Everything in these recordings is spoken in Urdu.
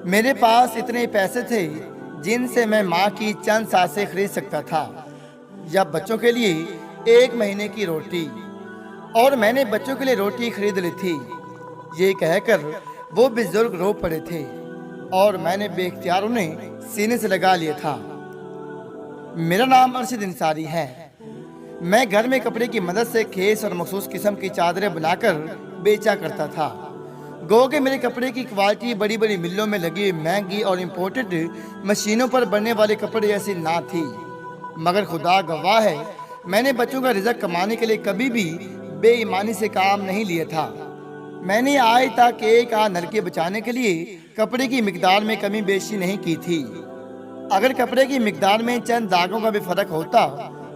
میرے پاس اتنے پیسے تھے جن سے میں ماں کی چند سانسیں خرید سکتا تھا یا بچوں کے لیے ایک مہینے کی روٹی، اور میں نے بچوں کے لیے روٹی خرید لی تھی۔ یہ کہہ کر وہ بزرگ رو پڑے تھے اور میں نے بے اختیار انہیں سینے سے لگا لیا تھا۔ میرا نام ارشد انصاری ہے۔ میں گھر میں کپڑے کی مدد سے کھیس اور مخصوص قسم کی چادریں بنا کر بیچا کرتا تھا۔ گو کہ میرے کپڑے کی کوالٹی بڑی بڑی ملوں میں لگی مہنگی اور امپورٹڈ مشینوں پر بننے والے کپڑے جیسی نہ تھی، مگر خدا گواہ ہے میں نے بچوں کا رزق کمانے کے لیے کبھی بھی بے ایمانی سے کام نہیں لیا تھا۔ میں نے آج تک ایک آدھ نلکے بچانے کے لیے کپڑے کی مقدار میں کمی بیشی نہیں کی تھی۔ اگر کپڑے کی مقدار میں چند داغوں کا بھی فرق ہوتا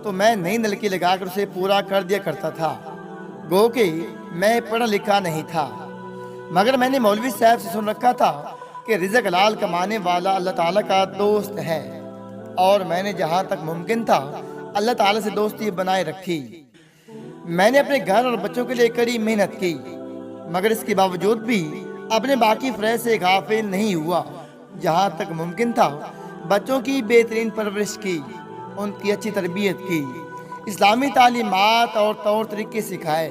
تو میں نئی نلکی لگا کر اسے پورا کر دیا کرتا تھا۔ گو کہ میں پڑھا لکھا نہیں تھا، مگر میں نے مولوی صاحب سے سن رکھا تھا کہ رزق حلال کمانے والا اللہ تعالیٰ کا دوست ہے، اور میں نے جہاں تک ممکن تھا اللہ تعالیٰ سے دوستی بنائے رکھی۔ میں نے اپنے گھر اور بچوں کے لیے کڑی محنت کی، مگر اس کے باوجود بھی اپنے باقی فرائض سے غافل نہیں ہوا۔ جہاں تک ممکن تھا بچوں کی بہترین پرورش کی، ان کی اچھی تربیت کی، اسلامی تعلیمات اور طور طریقے سکھائے۔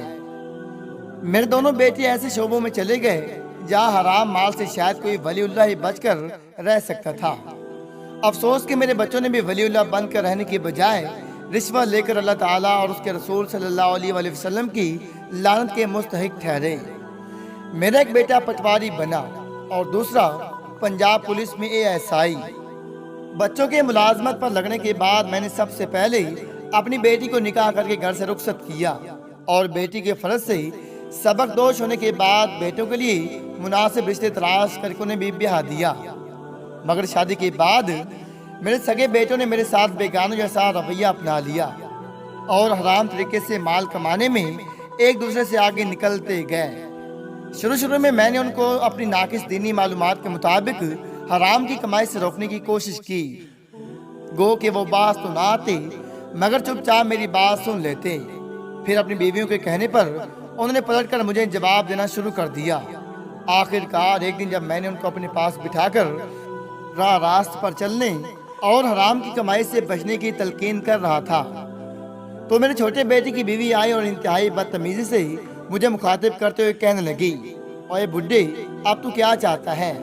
میرے دونوں بیٹے ایسے شعبوں میں چلے گئے جہاں حرام مال سے شاید کوئی ولی اللہ ہی بچ کر رہ سکتا تھا۔ افسوس کہ میرے بچوں نے بھی ولی اللہ بن کر رہنے کی بجائے رشوت لے کر اللہ تعالیٰ اور اس کے رسول صلی اللہ علیہ وآلہ وسلم کی لعنت کے مستحق ٹھہرے۔ میرا ایک بیٹا پٹواری بنا اور دوسرا پنجاب پولیس میں ASI۔ بچوں کے ملازمت پر لگنے کے بعد میں نے سب سے پہلے اپنی بیٹی کو نکاح کر کے گھر سے رخصت کیا، اور بیٹی کے فرض سے سبق دوش ہونے کے بعد بیٹوں کے لیے مناسب رشتے تلاش کر کے انہیں بھی بیاہ دیا۔ مگر شادی کے بعد میرے سگے بیٹوں نے میرے ساتھ بیگانوں جیسا رویہ اپنا لیا اور حرام طریقے سے مال کمانے میں ایک دوسرے سے آگے نکلتے گئے۔ شروع میں نے ان کو اپنی ناقص دینی معلومات کے مطابق حرام کی کمائی سے روکنے کی کوشش کی۔ گو کہ وہ باز تو نہ آتے، مگر چپ چاپ میری بات سن لیتے۔ پھر اپنی بیویوں کے کہنے پر انہوں نے پلٹ کر مجھے جواب دینا شروع کر دیا۔ آخر کار ایک دن جب میں نے ان کو اپنے پاس بٹھا کر راہ راست پر چلنے اور حرام کی کمائی سے بچنے کی تلقین کر رہا تھا تو میرے چھوٹے بیٹے کی بیوی آئی اور انتہائی بدتمیزی سے مجھے مخاطب کرتے ہوئے کہنے لگی، اوے بڈھے، اب تو کیا چاہتا ہے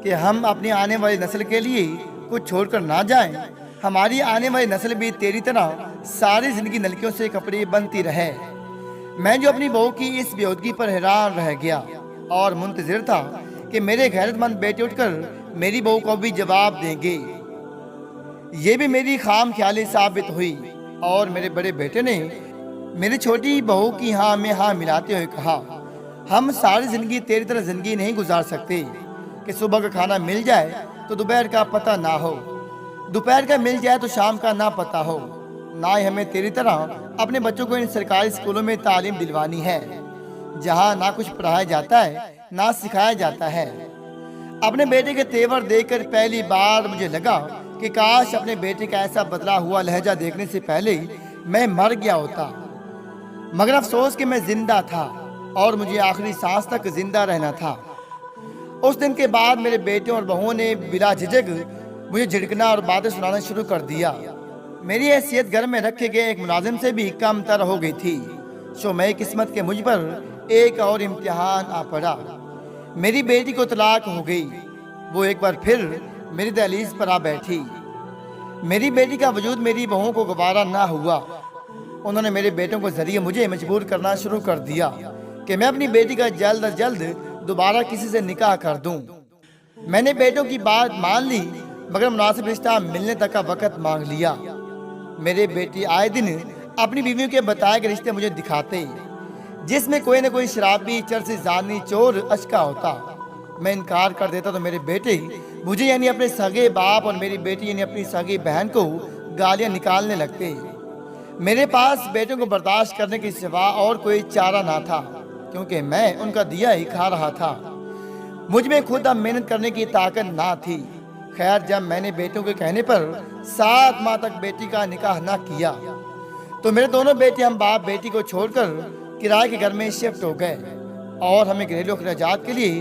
کہ ہم اپنی آنے والی نسل کے لیے کچھ چھوڑ کر نہ جائیں؟ ہماری آنے والی نسل بھی تیری طرح ساری زندگی نلکیوں سے کپڑے بنتی رہے۔ میں جو اپنی بہو کی اس بیہودگی پر حیران رہ گیا اور منتظر تھا کہ میرے غیرت مند بیٹے اٹھ کر میری بہو کو بھی جواب دیں گے۔ یہ بھی میری خام خیالی ثابت ہوئی، اور میرے بڑے بیٹے نے میری چھوٹی بہو کی ہاں میں ہاں ملاتے ہوئے کہا، ہم ساری زندگی تیری طرح زندگی نہیں گزار سکتے کہ صبح کا کھانا مل جائے تو دوپہر کا پتہ نہ ہو، دوپہر کا مل جائے تو شام کا نہ پتہ ہو۔ نہ ہی ہمیں تیری طرح اپنے بچوں کو ان سرکاری اسکولوں میں تعلیم دلوانی ہے جہاں نہ کچھ پڑھایا جاتا ہے نہ سکھایا جاتا ہے۔ اپنے بیٹے کے تیور دیکھ کر پہلی بار مجھے لگا کہ کاش اپنے بیٹے کا ایسا بدلا ہوا لہجہ دیکھنے سے پہلے میں مر گیا ہوتا، مگر افسوس کہ میں زندہ تھا اور مجھے آخری سانس تک زندہ رہنا تھا۔ اس دن کے بعد میرے بیٹوں اور بہوؤں نے بلا جھجک مجھے جھڑکنا اور باتیں سنانا شروع کر دیا۔ میری حیثیت گھر میں رکھے گئے ایک ملازم سے بھی کم تر ہو گئی تھی۔ شومۂ قسمت کے مجھ پر ایک اور امتحان آ پڑا۔ میری بیٹی کو طلاق ہو گئی۔ وہ ایک بار پھر میری دہلیز پر آ بیٹھی۔ میری بیٹی کا وجود میری بہوؤں کو گوارا نہ ہوا۔ انہوں نے میرے بیٹوں کو ذریعے مجھے مجبور کرنا شروع کر دیا کہ میں اپنی بیٹی کا جلد از جلد دوبارہ کسی سے نکاح کر دوں۔ میں نے بیٹوں کی بات مان لی، مگر مناسب رشتہ ملنے تک کا وقت مانگ لیا۔ میرے بیٹے آئے دن اپنی بیویوں کے بتائے گئے رشتے مجھے دکھاتے، جس میں کوئی نہ کوئی شرابی، چرسی، زانی، چور، اشکا ہوتا۔ میں انکار کر دیتا تو میرے بیٹے مجھے یعنی اپنے سگے باپ اور میری بیٹی یعنی اپنی سگی بہن کو گالیاں نکالنے لگتے۔ میرے پاس بیٹوں کو برداشت کرنے کے سوا اور کوئی چارہ نہ تھا، کیونکہ میں ان کا دیا ہی کھا رہا تھا۔ مجھ میں خود اب محنت کرنے کی طاقت نہ تھی۔ خیر، جب میں نے بیٹوں کے کہنے پر 7 ماہ تک بیٹی کا نکاح نہ کیا تو میرے دونوں بیٹے ہم باپ بیٹی کو چھوڑ کر کرائے کے گھر میں شفٹ ہو گئے، اور ہمیں گھریلو اخراجات کے لیے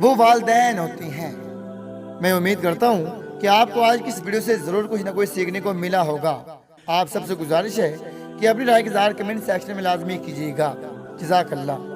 وہ والدین ہوتی ہیں۔ میں امید کرتا ہوں کہ آپ کو آج کی اس ویڈیو سے ضرور کچھ نہ کچھ سیکھنے کو ملا ہوگا۔ آپ سب سے گزارش ہے کہ اپنی رائے کا اظہار کمنٹ سیکشن میں لازمی کیجیے گا۔ جزاک اللہ۔